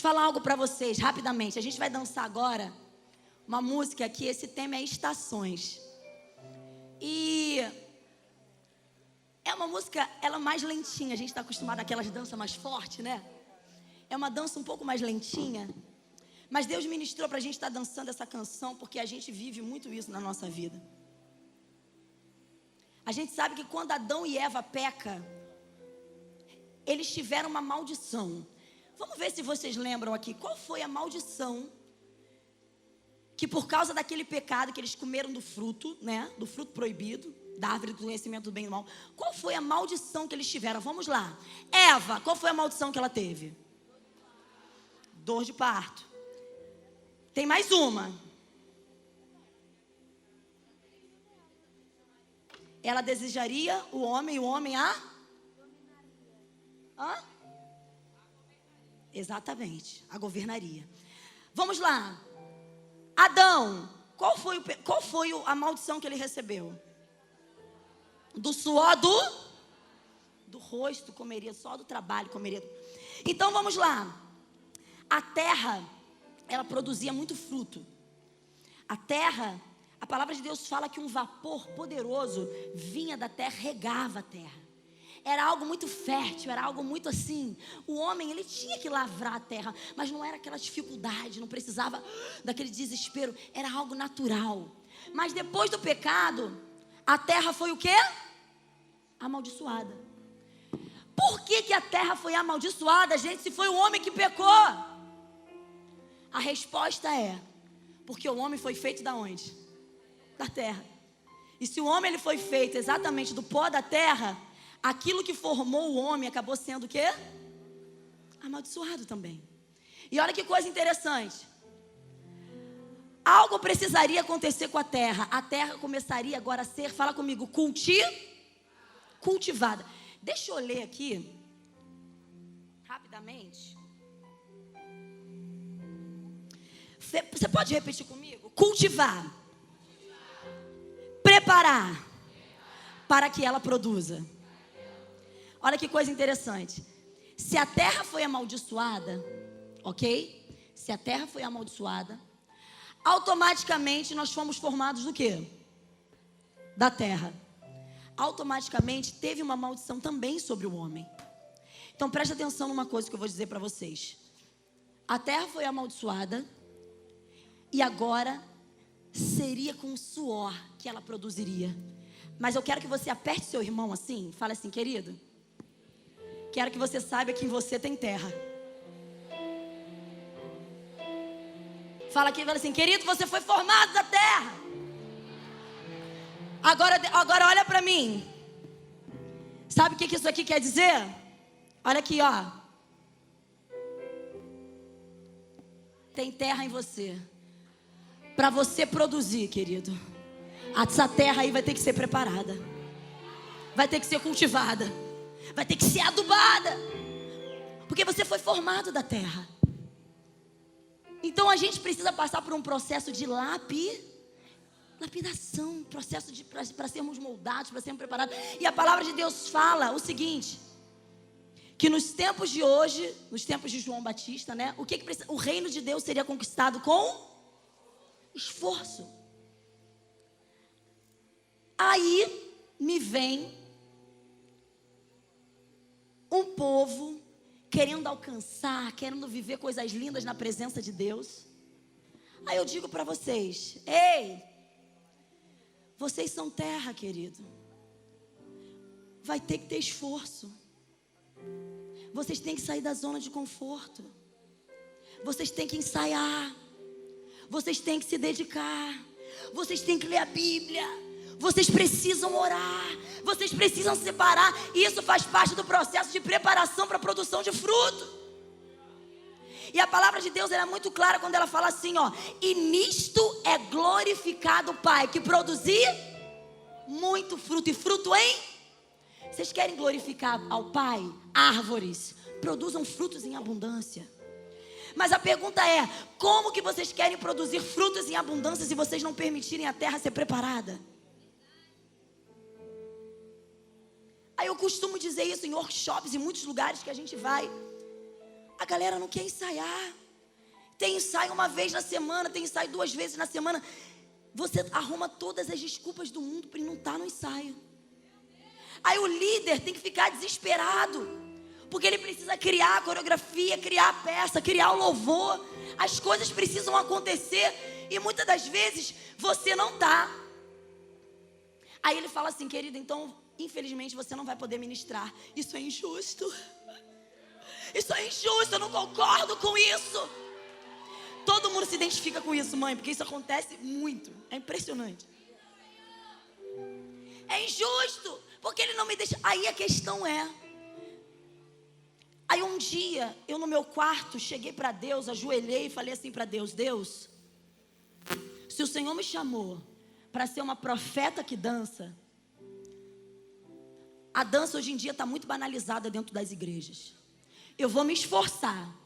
falar algo para vocês, rapidamente. A gente vai dançar agora uma música que esse tema é estações. E é uma música, ela mais lentinha. A gente está acostumado àquelas danças mais fortes, né? É uma dança um pouco mais lentinha. Mas Deus ministrou para a gente estar dançando essa canção porque a gente vive muito isso na nossa vida. A gente sabe que quando Adão e Eva pecam, eles tiveram uma maldição. Vamos ver se vocês lembram aqui. Qual foi a maldição que por causa daquele pecado que eles comeram do fruto, né? Do fruto proibido, da árvore do conhecimento do bem e do mal. Qual foi a maldição que eles tiveram? Vamos lá. Eva, qual foi a maldição que ela teve? Dor de parto. Tem mais uma. Ela desejaria o homem a? Hã? Exatamente, a governaria. Vamos lá. Adão, qual foi a maldição que ele recebeu? Do suor do rosto comeria, só do trabalho comeria. Então vamos lá. A terra, ela produzia muito fruto. A terra, a palavra de Deus fala que um vapor poderoso vinha da terra, regava a terra. Era algo muito fértil, era algo muito assim. O homem, ele tinha que lavrar a terra, mas não era aquela dificuldade, não precisava daquele desespero. Era algo natural. Mas depois do pecado, a terra foi o quê? Amaldiçoada. Por que a terra foi amaldiçoada, gente, se foi o homem que pecou? A resposta é, porque o homem foi feito da onde? Da terra. E se o homem ele foi feito exatamente do pó da terra, aquilo que formou o homem acabou sendo o quê? Amaldiçoado também. E olha que coisa interessante. Algo precisaria acontecer com a terra. A terra começaria agora a ser, fala comigo, cultivada. Deixa eu ler aqui, rapidamente. Você pode repetir comigo? Cultivar. Preparar. Para que ela produza. Olha que coisa interessante. Se a terra foi amaldiçoada, ok? Se a terra foi amaldiçoada, automaticamente nós fomos formados do quê? Da terra. Automaticamente teve uma maldição também sobre o homem. Então preste atenção numa coisa que eu vou dizer para vocês. A terra foi amaldiçoada e agora seria com o suor que ela produziria. Mas eu quero que você aperte seu irmão assim, fale assim, querido. Quero que você saiba que em você tem terra. Fala aqui, fala assim, querido, você foi formado da terra. Agora olha para mim. Sabe o que isso aqui quer dizer? Olha aqui, ó. Tem terra em você. Para você produzir, querido. Essa terra aí vai ter que ser preparada. Vai ter que ser cultivada. Vai ter que ser adubada. Porque você foi formado da terra. Então a gente precisa passar por um processo de lapidação, processo para sermos moldados, para sermos preparados. E a palavra de Deus fala o seguinte, que nos tempos de hoje, nos tempos de João Batista, né, o que precisa? O reino de Deus seria conquistado com esforço. Aí me vem um povo querendo alcançar, querendo viver coisas lindas na presença de Deus. Aí eu digo para vocês, ei, vocês são terra, querido. Vai ter que ter esforço. Vocês têm que sair da zona de conforto. Vocês têm que ensaiar. Vocês têm que se dedicar. Vocês têm que ler a Bíblia. Vocês precisam orar. Vocês precisam se separar. E isso faz parte do processo de preparação para a produção de fruto. E a palavra de Deus é muito clara quando ela fala assim, ó. E nisto é glorificado o Pai, que produzir muito fruto. E fruto em? Vocês querem glorificar ao Pai? Árvores produzam frutos em abundância. Mas a pergunta é, como que vocês querem produzir frutos em abundância se vocês não permitirem a terra ser preparada? Aí eu costumo dizer isso em workshops, em muitos lugares que a gente vai. A galera não quer ensaiar. Tem ensaio uma vez na semana, tem ensaio 2 vezes na semana. Você arruma todas as desculpas do mundo para não estar no ensaio. Aí o líder tem que ficar desesperado, porque ele precisa criar a coreografia, criar a peça, criar o louvor. As coisas precisam acontecer e muitas das vezes você não está. Aí ele fala assim: querido, então infelizmente você não vai poder ministrar. Isso é injusto. Isso é injusto, eu não concordo com isso. Todo mundo se identifica com isso, mãe, porque isso acontece muito. É impressionante. É injusto, porque ele não me deixa. Aí a questão é... Aí um dia, eu no meu quarto, cheguei para Deus, ajoelhei e falei assim para Deus: Deus, se o Senhor me chamou para ser uma profeta que dança, a dança hoje em dia está muito banalizada dentro das igrejas. Eu vou me esforçar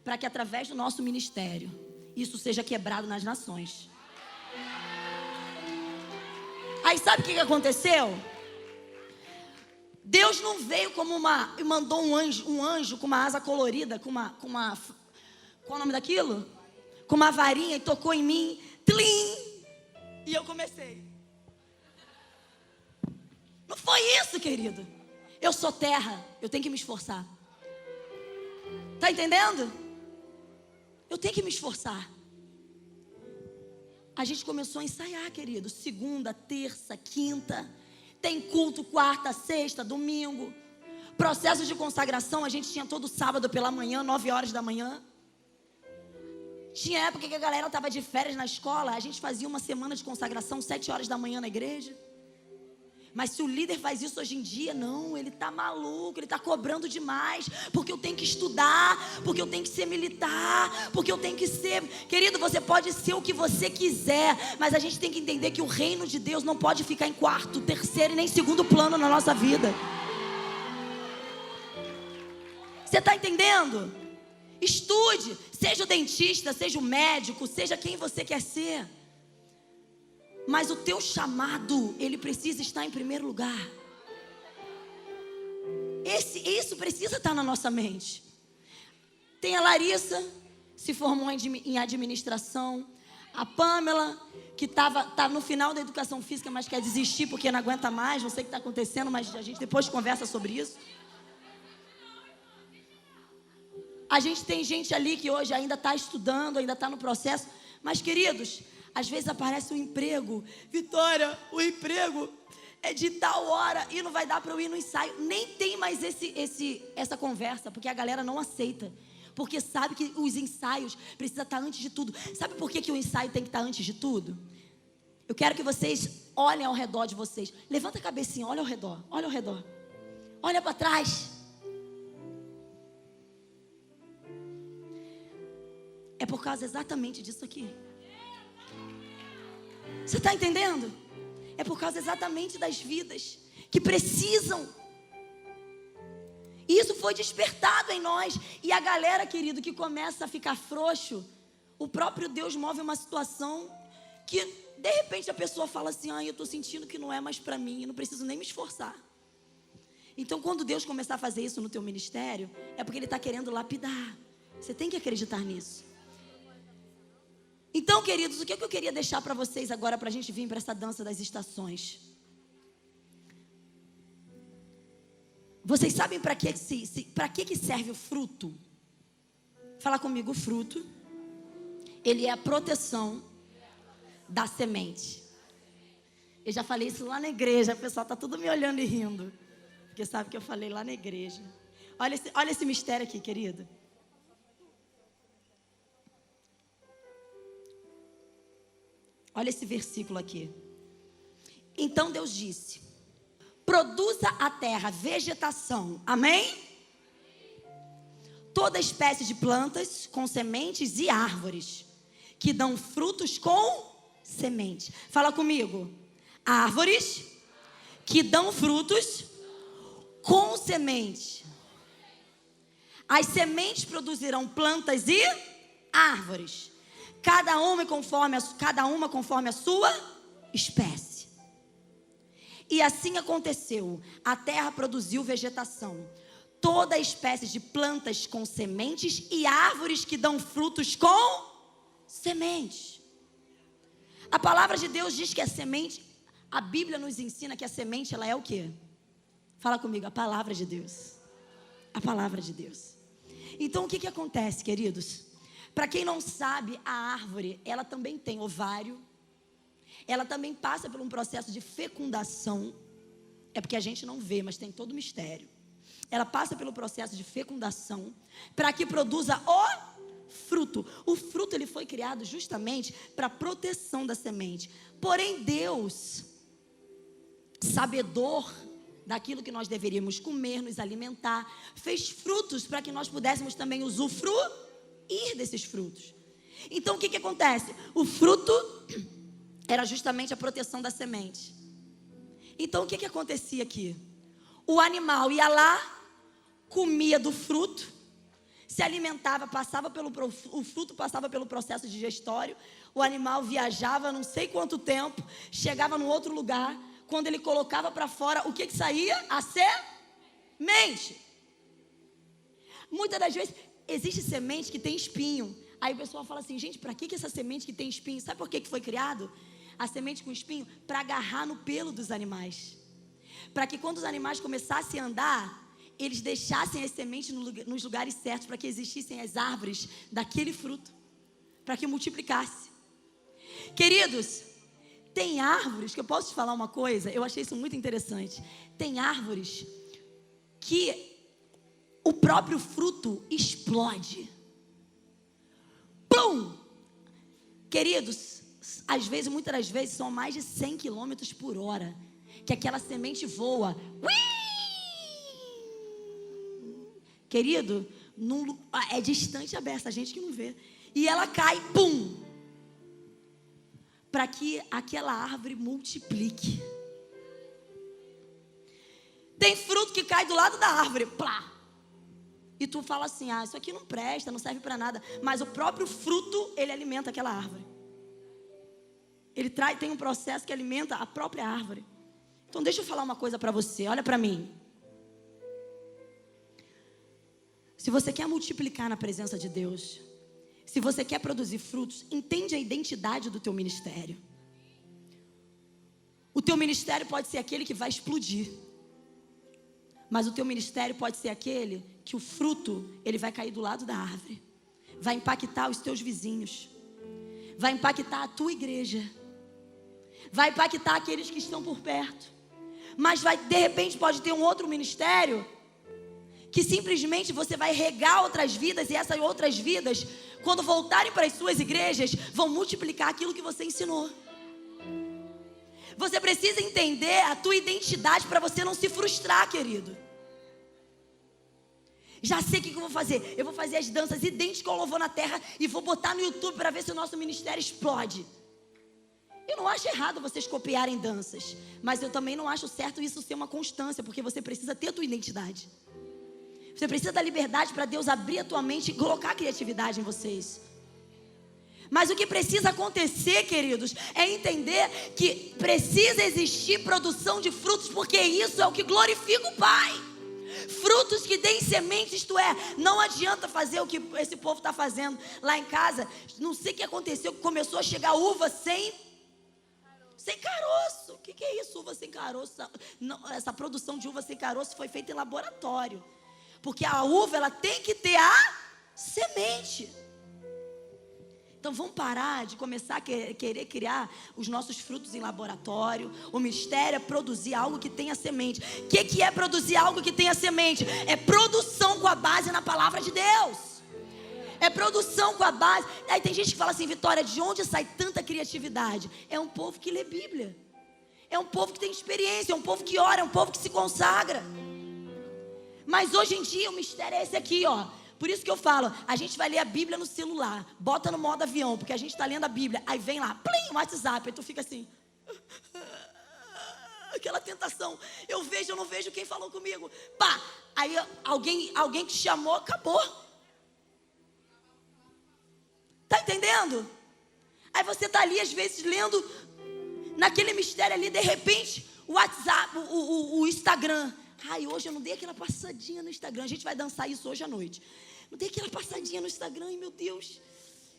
para que através do nosso ministério isso seja quebrado nas nações. Aí sabe o que aconteceu? Deus não veio como e mandou um anjo com uma asa colorida, com uma qual é o nome daquilo? Com uma varinha, e tocou em mim, tlim, e eu comecei. Não foi isso, querido. Eu sou terra, eu tenho que me esforçar. Tá entendendo? Eu tenho que me esforçar. A gente começou a ensaiar, querido. Segunda, terça, quinta. Tem culto quarta, sexta, domingo. Processo de consagração a gente tinha todo sábado pela manhã, 9 horas da manhã. Tinha época que a galera estava de férias na escola. A gente fazia uma semana de consagração, 7 horas da manhã na igreja. Mas se o líder faz isso hoje em dia, não, ele está maluco, ele está cobrando demais, porque eu tenho que estudar, porque eu tenho que ser militar, porque eu tenho que ser... Querido, você pode ser o que você quiser, mas a gente tem que entender que o reino de Deus não pode ficar em quarto, terceiro e nem segundo plano na nossa vida. Você está entendendo? Estude, seja o dentista, seja o médico, seja quem você quer ser. Mas o teu chamado, ele precisa estar em primeiro lugar. Isso precisa estar na nossa mente. Tem a Larissa, se formou em administração. A Pamela, que tá no final da educação física, mas quer desistir porque não aguenta mais. Não sei o que está acontecendo, mas a gente depois conversa sobre isso. A gente tem gente ali que hoje ainda está estudando, ainda está no processo. Mas, queridos, às vezes aparece um emprego. Vitória, o emprego é de tal hora e não vai dar para eu ir no ensaio. Nem tem mais essa conversa, porque a galera não aceita. Porque sabe que os ensaios precisam estar antes de tudo. Sabe por que o ensaio tem que estar antes de tudo? Eu quero que vocês olhem ao redor de vocês. Levanta a cabecinha, olha ao redor, olha ao redor. Olha para trás. É por causa exatamente disso aqui. Você está entendendo? É por causa exatamente das vidas que precisam. E isso foi despertado em nós. E a galera, querido, que começa a ficar frouxo, o próprio Deus move uma situação que, de repente, a pessoa fala assim: eu estou sentindo que não é mais para mim, eu não preciso nem me esforçar. Então, quando Deus começar a fazer isso no teu ministério, é porque Ele está querendo lapidar. Você tem que acreditar nisso. Então, queridos, o que eu queria deixar para vocês agora, para a gente vir para essa dança das estações? Vocês sabem para que serve o fruto? Fala comigo, o fruto, ele é a proteção da semente. Eu já falei isso lá na igreja, o pessoal está tudo me olhando e rindo, porque sabe que eu falei lá na igreja. Olha esse mistério aqui, querido. Olha esse versículo aqui. Então Deus disse: produza a terra vegetação, amém? Toda espécie de plantas com sementes e árvores que dão frutos com semente. Fala comigo. Árvores que dão frutos com semente. As sementes produzirão plantas e árvores, cada uma conforme a sua espécie. E assim aconteceu. A terra produziu vegetação, toda espécie de plantas com sementes e árvores que dão frutos com sementes. A palavra de Deus diz que a semente, a Bíblia nos ensina que a semente, ela é o quê? Fala comigo, a palavra de Deus. A palavra de Deus. Então, o que acontece, queridos? Para quem não sabe, a árvore, ela também tem ovário. Ela também passa por um processo de fecundação. É porque a gente não vê, mas tem todo o mistério. Ela passa pelo processo de fecundação para que produza o fruto. O fruto, ele foi criado justamente para a proteção da semente. Porém, Deus, sabedor daquilo que nós deveríamos comer, nos alimentar, fez frutos para que nós pudéssemos também usufruir desses frutos. Então, o que acontece? O fruto era justamente a proteção da semente. Então, o que acontecia aqui? O animal ia lá, comia do fruto, se alimentava, o fruto passava pelo processo digestório, o animal viajava não sei quanto tempo, chegava num outro lugar, quando ele colocava para fora, o que saía? A semente. Muitas das vezes, existe semente que tem espinho. Aí o pessoal fala assim, gente, para que essa semente que tem espinho? Sabe por que foi criado? A semente com espinho? Para agarrar no pelo dos animais. Para que quando os animais começassem a andar, eles deixassem as sementes nos lugares certos, para que existissem as árvores daquele fruto, para que multiplicasse. Queridos, tem árvores, que eu posso te falar uma coisa, eu achei isso muito interessante. Tem árvores que o próprio fruto explode. Pum! Queridos, às vezes, muitas das vezes, são mais de 100 km por hora, que aquela semente voa. Querido, é distante a beça, a gente que não vê. E ela cai, pum! Para que aquela árvore multiplique. Tem fruto que cai do lado da árvore, plá! E tu fala assim, isso aqui não presta, não serve para nada. Mas o próprio fruto, ele alimenta aquela árvore. Ele tem um processo que alimenta a própria árvore. Então deixa eu falar uma coisa para você, olha para mim. Se você quer multiplicar na presença de Deus, se você quer produzir frutos, entende a identidade do teu ministério. O teu ministério pode ser aquele que vai explodir. Mas o teu ministério pode ser aquele que o fruto, ele vai cair do lado da árvore. Vai impactar os teus vizinhos. Vai impactar a tua igreja. Vai impactar aqueles que estão por perto. Mas de repente pode ter um outro ministério que simplesmente você vai regar outras vidas, e essas outras vidas, quando voltarem para as suas igrejas, vão multiplicar aquilo que você ensinou. Você precisa entender a tua identidade para você não se frustrar, querido. Já sei o que eu vou fazer. Eu vou fazer as danças idênticas ao louvor na terra e vou botar no YouTube para ver se o nosso ministério explode. Eu não acho errado vocês copiarem danças, mas eu também não acho certo isso ser uma constância, porque você precisa ter a tua identidade. Você precisa da liberdade para Deus abrir a tua mente e colocar a criatividade em vocês. Mas o que precisa acontecer, queridos, é entender que precisa existir produção de frutos, porque isso é o que glorifica o Pai. Frutos que deem sementes, isto é, não adianta fazer o que esse povo está fazendo lá em casa. Não sei o que aconteceu, que começou a chegar uva sem caroço. O que é isso, uva sem caroço? Não, essa produção de uva sem caroço foi feita em laboratório. Porque a uva, ela tem que ter a semente. Então vamos parar de começar a querer criar os nossos frutos em laboratório. O mistério é produzir algo que tenha semente. O que é produzir algo que tenha semente? É produção com a base na palavra de Deus. É produção com a base. Aí tem gente que fala assim, Vitória, de onde sai tanta criatividade? É um povo que lê Bíblia. É um povo que tem experiência, é um povo que ora, é um povo que se consagra. Mas hoje em dia o mistério é esse aqui, ó. Por isso que eu falo, a gente vai ler a Bíblia no celular, bota no modo avião, porque a gente está lendo a Bíblia, aí vem lá, plim, WhatsApp, aí tu fica assim, aquela tentação, eu vejo, eu não vejo quem falou comigo, pá, aí alguém te chamou, acabou. Tá entendendo? Aí você tá ali às vezes lendo, naquele mistério ali, de repente, o WhatsApp, o Instagram, Ai, hoje eu não dei aquela passadinha no Instagram. A gente vai dançar isso hoje à noite. Não dei aquela passadinha no Instagram, meu Deus.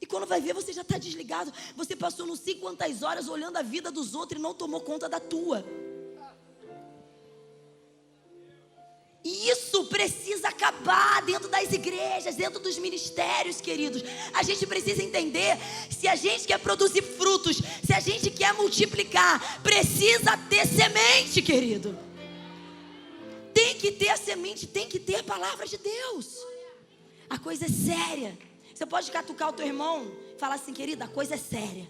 E quando vai ver, você já está desligado. Você passou não sei quantas horas olhando a vida dos outros e não tomou conta da tua. E isso precisa acabar dentro das igrejas, dentro dos ministérios, queridos. A gente precisa entender, se a gente quer produzir frutos, se a gente quer multiplicar, precisa ter semente, querido. Tem que ter a semente, tem que ter a palavra de Deus. A coisa é séria. Você pode catucar o teu irmão e falar assim, querida, a coisa é séria.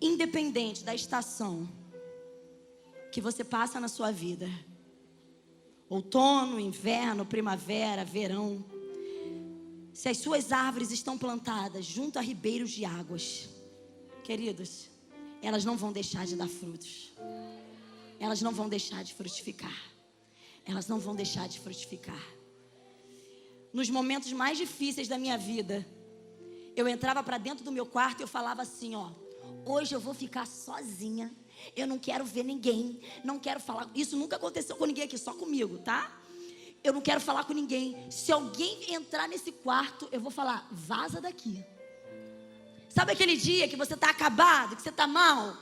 Independente da estação que você passa na sua vida, outono, inverno, primavera, verão, se as suas árvores estão plantadas junto a ribeiros de águas, queridos, elas não vão deixar de dar frutos. Elas não vão deixar de frutificar. Elas não vão deixar de frutificar. Nos momentos mais difíceis da minha vida, eu entrava para dentro do meu quarto e eu falava assim, ó, hoje eu vou ficar sozinha. Eu não quero ver ninguém. Não quero falar. Isso nunca aconteceu com ninguém aqui, só comigo, tá? Eu não quero falar com ninguém. Se alguém entrar nesse quarto, eu vou falar, vaza daqui. Sabe aquele dia que você está acabado, que você está mal?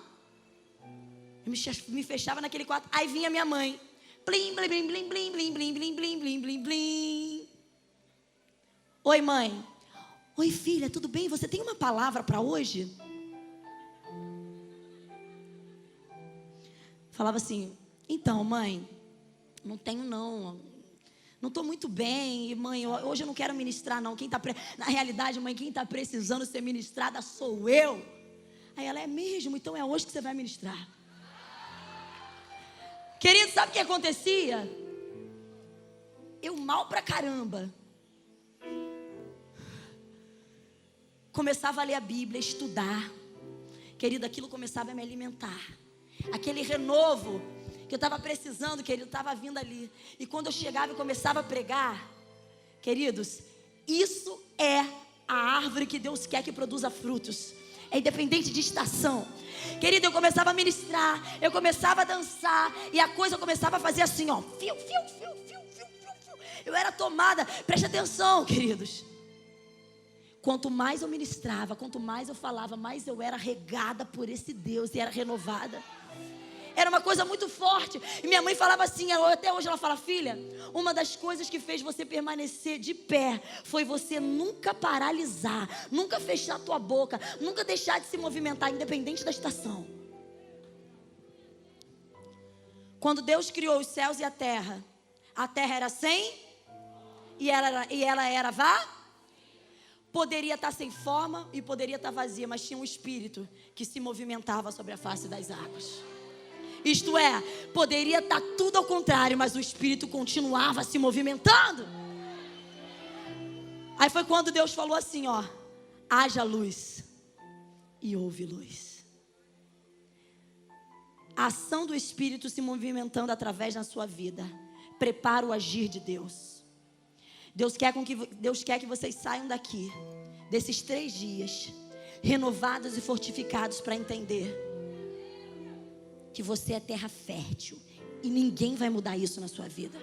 Eu me fechava naquele quarto. Aí vinha minha mãe. Blim, blim, blim, blim, blim, blim, blim, blim, blim, blim, blim, blim. Oi, mãe. Oi, filha, tudo bem? Você tem uma palavra para hoje? Falava assim, então, mãe, não tenho não. Não estou muito bem. E, mãe, hoje eu não quero ministrar não. Na realidade, mãe, quem está precisando ser ministrada sou eu. Aí ela, é mesmo? Então é hoje que você vai ministrar. Querido, sabe o que acontecia? Eu mal pra caramba começava a ler a Bíblia, estudar. Querido, aquilo começava a me alimentar. Aquele renovo que eu estava precisando, querido, estava vindo ali. E quando eu chegava e começava a pregar, queridos, isso é a árvore que Deus quer que produza frutos. É independente de estação. Querido, eu começava a ministrar, eu começava a dançar, e a coisa começava a fazer assim, ó. Fiu, fiu, fiu, fiu, fiu, fiu, fiu. Eu era tomada, preste atenção, queridos. Quanto mais eu ministrava, quanto mais eu falava, mais eu era regada por esse Deus e era renovada. Era uma coisa muito forte. E minha mãe falava assim, até hoje ela fala, filha, uma das coisas que fez você permanecer de pé foi você nunca paralisar, nunca fechar a tua boca, nunca deixar de se movimentar, independente da estação. Quando Deus criou os céus e a terra era sem e ela era poderia estar sem forma e poderia estar vazia, mas tinha um espírito que se movimentava sobre a face das águas. Isto é, poderia estar tudo ao contrário, mas o espírito continuava se movimentando. Aí foi quando Deus falou assim, ó, haja luz e houve luz. A ação do espírito se movimentando através da sua vida prepara o agir de Deus. Deus quer que vocês saiam daqui, desses 3 dias, renovados e fortificados para entender que você é terra fértil e ninguém vai mudar isso na sua vida.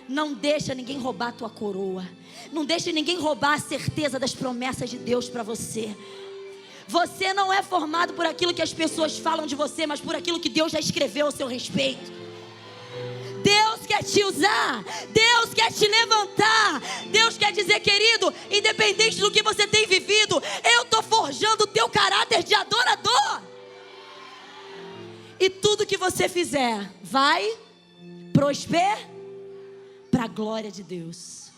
Não deixa ninguém roubar a tua coroa. Não deixa ninguém roubar a certeza das promessas de Deus para você. Você não é formado por aquilo que as pessoas falam de você, mas por aquilo que Deus já escreveu ao seu respeito. Deus quer te usar, Deus quer te levantar. Deus quer dizer, querido, independente do que você tem vivido, eu estou forjando o teu caráter de adorador. E tudo que você fizer vai prosperar para a glória de Deus.